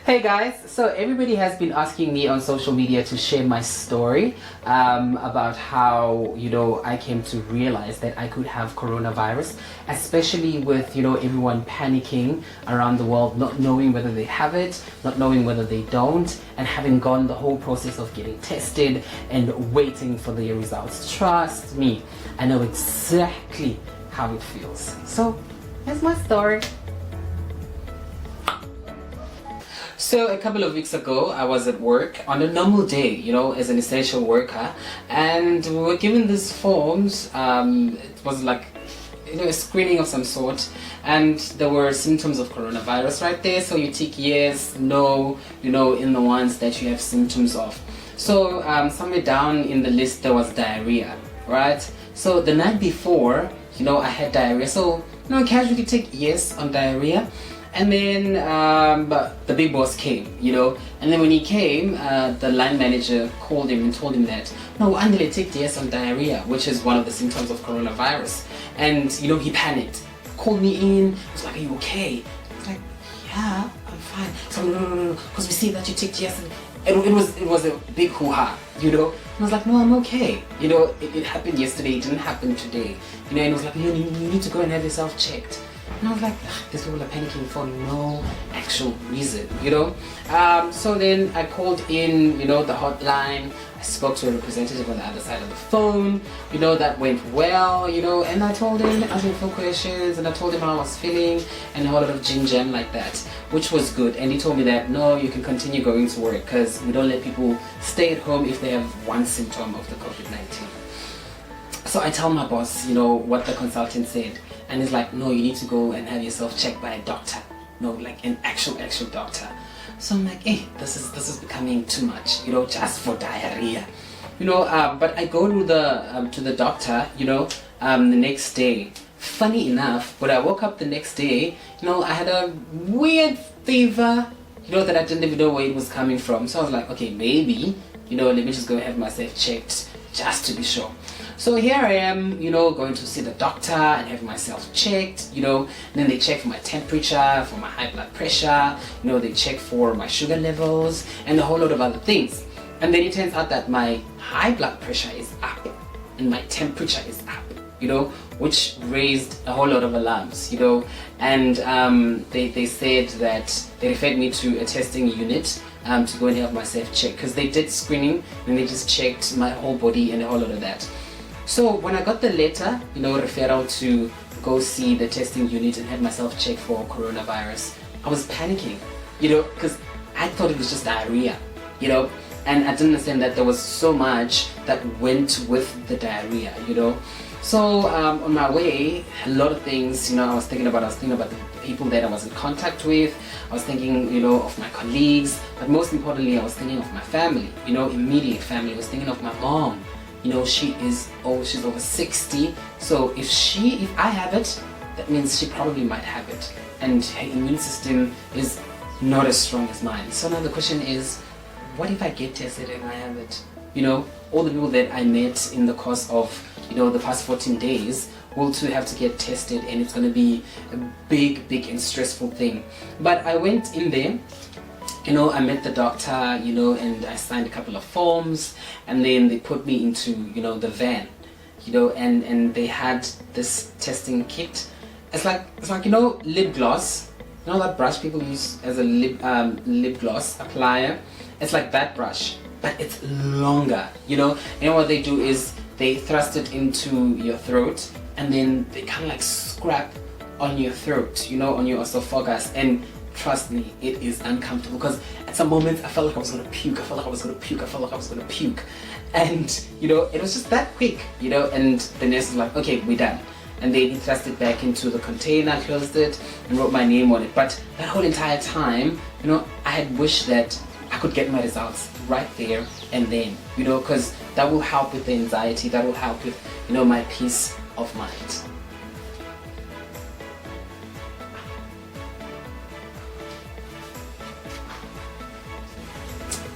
Hey guys, so everybody has been asking me on social media to share my story about how, I came to realize that I could have coronavirus, especially with, everyone panicking around the world, not knowing whether they have it, not knowing whether they don't, and having gone the whole process of getting tested and waiting for the results. Trust me, I know exactly how it feels. So, here's my story. So a couple of weeks ago, I was at work on a normal day, as an essential worker, and we were given these forms. It was like, a screening of some sort, and there were symptoms of coronavirus right there. So you tick yes, no, in the ones that you have symptoms of. So somewhere down in the list there was diarrhea, right? So the night before, I had diarrhea. So casually tick yes on diarrhea. And then the big boss came, and then when he came, the line manager called him and told him that, no, Andile ticked yes on diarrhea, which is one of the symptoms of coronavirus. And, he panicked, called me in, was like, are you okay? I was like, yeah, I'm fine. So, no, because we see that you ticked yes. And it was a big hoo-ha, And I was like, no, I'm okay. It happened yesterday, it didn't happen today. And it was like, you need to go and have yourself checked. And I was like, these people are panicking for no actual reason, So then I called in, the hotline. I spoke to a representative on the other side of the phone, that went well, and I told him, asked him 4 questions, and I told him how I was feeling, and a whole lot of ginger like that, which was good. And he told me that, no, you can continue going to work because we don't let people stay at home if they have one symptom of the COVID-19. So I tell my boss, what the consultant said. And he's like, no, you need to go and have yourself checked by a doctor. No, like an actual doctor. So I'm like, hey, this is becoming too much, just for diarrhea. But I go to the doctor, the next day. Funny enough, when I woke up the next day, I had a weird fever, that I didn't even know where it was coming from. So I was like, okay, maybe, let me just go and have myself checked just to be sure. So here I am, going to see the doctor and have myself checked, and then they check for my temperature, for my high blood pressure, they check for my sugar levels and a whole lot of other things. And then it turns out that my high blood pressure is up and my temperature is up, which raised a whole lot of alarms, and they said that they referred me to a testing unit to go and have myself checked, because they did screening and they just checked my whole body and a whole lot of that. So when I got the letter, referral to go see the testing unit and have myself checked for coronavirus, I was panicking, because I thought it was just diarrhea, and I didn't understand that there was so much that went with the diarrhea, So on my way, a lot of things, I was thinking about the people that I was in contact with. I was thinking, of my colleagues, but most importantly, I was thinking of my family, immediate family. I was thinking of my mom. She's over 60. So if I have it, that means she probably might have it. And her immune system is not as strong as mine. So now the question is, what if I get tested and I have it? All the people that I met in the course of, the past 14 days will too have to get tested, and it's going to be a big and stressful thing. But I went in there, I met the doctor, and I signed a couple of forms, and then they put me into, the van, and they had this testing kit. It's like lip gloss, that brush people use as a lip gloss applier. It's like that brush, but it's longer, and what they do is they thrust it into your throat, and then they kind of like scrap on your throat, on your esophagus, and trust me, it is uncomfortable, because at some moments I felt like I was going to puke, and it was just that quick, and the nurse was like, okay, we're done. And then he thrust it back into the container, closed it, and wrote my name on it. But that whole entire time, I had wished that I could get my results right there and then, because that will help with the anxiety, that will help with, my peace of mind.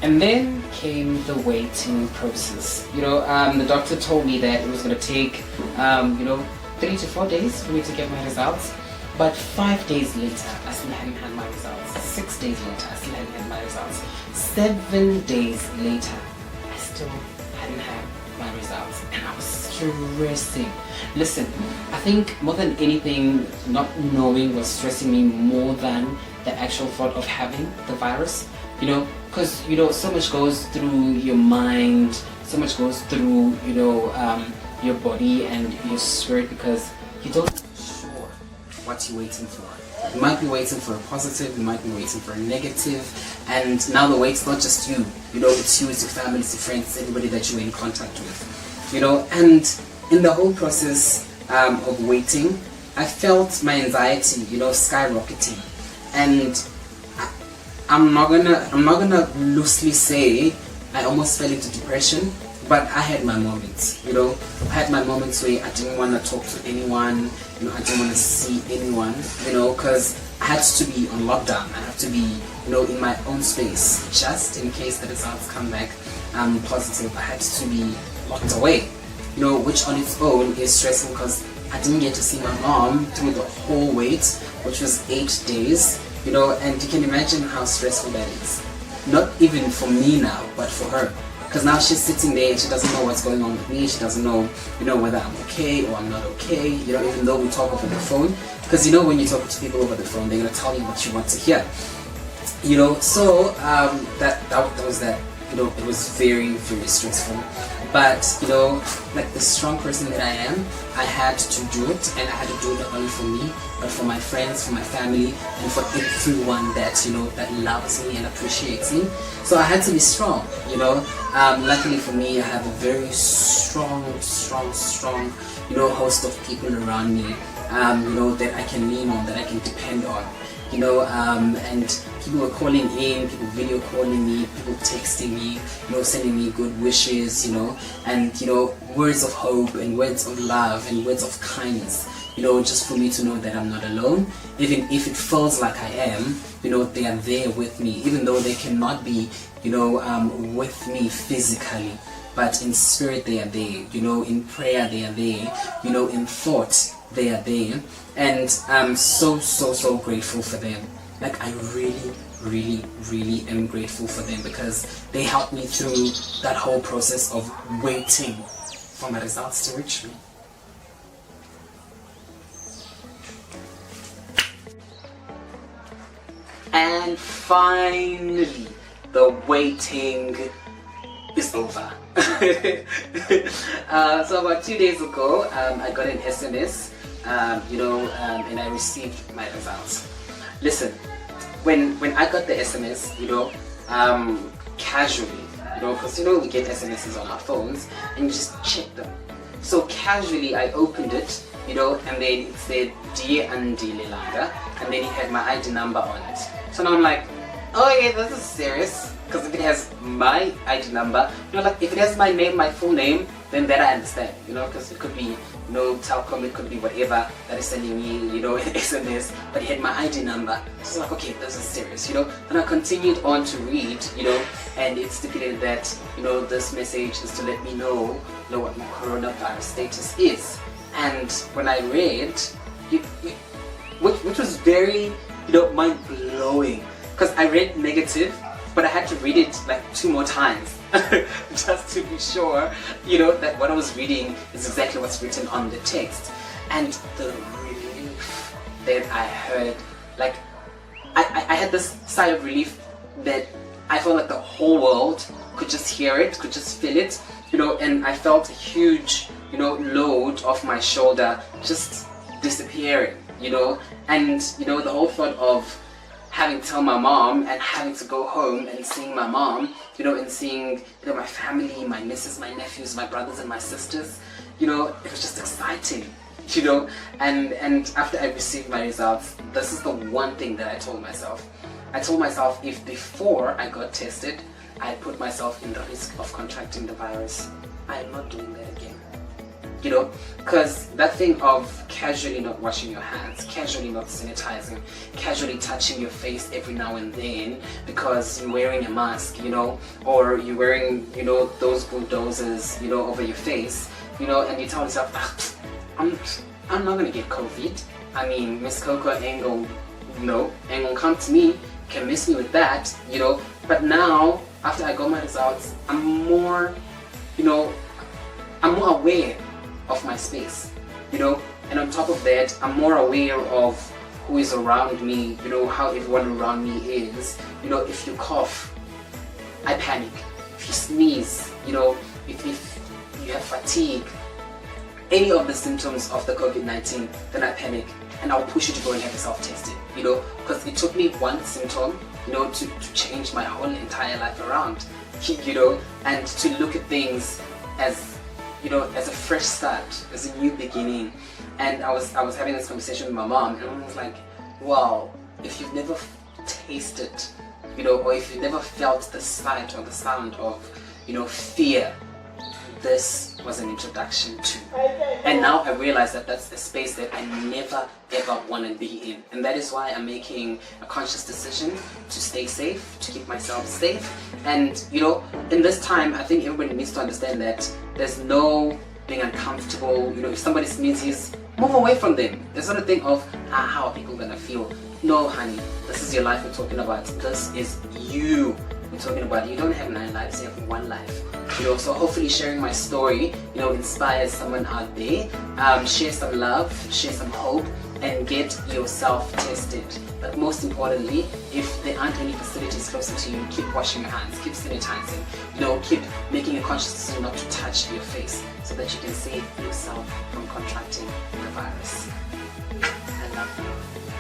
And then came the waiting process. The doctor told me that it was going to take, 3 to 4 days for me to get my results. But 5 days later, I still hadn't had my results. 6 days later, I still hadn't had my results. 7 days later, I still hadn't had my results. And I was stressing. Listen, I think more than anything, not knowing was stressing me more than the actual thought of having the virus. You know, because, you know, so much goes through your mind, so much goes through, you know, your body and your spirit, because you don't know sure what you're waiting for. You might be waiting for a positive, you might be waiting for a negative, and now the wait's not just you. You know, it's you, it's your family, it's your friends, everybody that you're in contact with. You know, and in the whole process of waiting, I felt my anxiety, you know, skyrocketing. And I'm not gonna loosely say I almost fell into depression, but I had my moments, you know. I had my moments where I didn't want to talk to anyone, you know, I didn't want to see anyone, you know, because I had to be on lockdown. I had to be, you know, in my own space, just in case the results come back positive. I had to be locked away, you know, which on its own is stressful because I didn't get to see my mom through the whole wait, which was 8 days, you know, and you can imagine how stressful that is. Not even for me now, but for her. Because now she's sitting there and she doesn't know what's going on with me. She doesn't know, you know, whether I'm okay or I'm not okay, you know, even though we talk over the phone. Because, you know, when you talk to people over the phone, they're going to tell you what you want to hear. You know, so that was that. You know, it was very, very stressful. But, you know, like the strong person that I am, I had to do it, and I had to do it not only for me, but for my friends, for my family, and for everyone that, you know, that loves me and appreciates me. So I had to be strong, you know. Luckily for me, I have a very strong, you know, host of people around me, you know, that I can lean on, that I can depend on. You know, and people were calling in, people video calling me, people texting me, you know, sending me good wishes, you know, and, you know, words of hope and words of love and words of kindness, you know, just for me to know that I'm not alone. Even if it feels like I am, you know, they are there with me, even though they cannot be, you know, with me physically. But in spirit they are there, you know, in prayer they are there, you know, in thought they are there. And I'm so grateful for them. Like, I really am grateful for them, because they helped me through that whole process of waiting for my results to reach me. And finally, the waiting is over. So about 2 days ago, I got an SMS, you know, and I received my results. Listen, when I got the SMS, you know, casually, you know, because, you know, we get SMSs on our phones and you just check them. So casually I opened it, you know, and then it said Dear Andile Langa, and then it had my ID number on it. So now I'm like, oh yeah, this is serious. Because if it has my ID number, you know, like if it has my name, my full name, then that I understand, you know, because it could be, you know, Telkom, it could be whatever that is sending me, you know, an SMS, but it had my ID number. So it's like, okay, this is serious, you know. And I continued on to read, you know, and it stipulated that, you know, this message is to let me know, you know, what my coronavirus status is. And when I read, which was very, you know, mind-blowing, because I read negative, but I had to read it like 2 more times just to be sure, you know, that what I was reading is exactly what's written on the text. And the relief that I heard, like, I had this sigh of relief that I felt like the whole world could just hear it, could just feel it, you know, and I felt a huge, you know, load off my shoulder just disappearing, you know. And, you know, the whole thought of having to tell my mom and having to go home and seeing my mom, you know, and seeing, you know, my family, my nieces, my nephews, my brothers and my sisters, you know, it was just exciting, you know. And after I received my results, this is the one thing that I told myself. I told myself, if before I got tested, I put myself in the risk of contracting the virus, I am not doing that again. You know, because that thing of casually not washing your hands, casually not sanitizing, casually touching your face every now and then because you're wearing a mask, you know, or you're wearing, you know, those bulldozers, you know, over your face, you know, and you tell yourself, I'm not gonna get COVID, I mean, Miss Coco ain't gonna come to me, can miss me with that, you know. But now, after I got my results, I'm more, you know, I'm more aware of my space, you know. And on top of that, I'm more aware of who is around me, you know, how everyone around me is. You know, if you cough, I panic. If you sneeze, you know, if you have fatigue, any of the symptoms of the COVID-19, then I panic and I'll push you to go and have yourself tested, you know, because it took me one symptom, you know, to change my whole entire life around, you know, and to look at things as, you know, as a fresh start, as a new beginning. And I was having this conversation with my mom, and I was like, wow, if you've never tasted, you know, or if you've never felt the sight or the sound of, you know, fear, this was an introduction to. And now I realize that that's the space that I never ever want to be in. And that is why I'm making a conscious decision to stay safe, to keep myself safe. And, you know, in this time, I think everybody needs to understand that there's no being uncomfortable. You know, if somebody sneezes, move away from them. There's not a thing of, how are people gonna feel? No, honey, this is your life we're talking about. This is you we're talking about. You don't have 9 lives, you have 1 life. You know, so hopefully sharing my story, you know, inspires someone out there. Share some love, share some hope, and get yourself tested. But most importantly, if there aren't any facilities closer to you, keep washing your hands, keep sanitizing, you know, keep making a conscious decision not to touch your face so that you can save yourself from contracting the virus. I love you.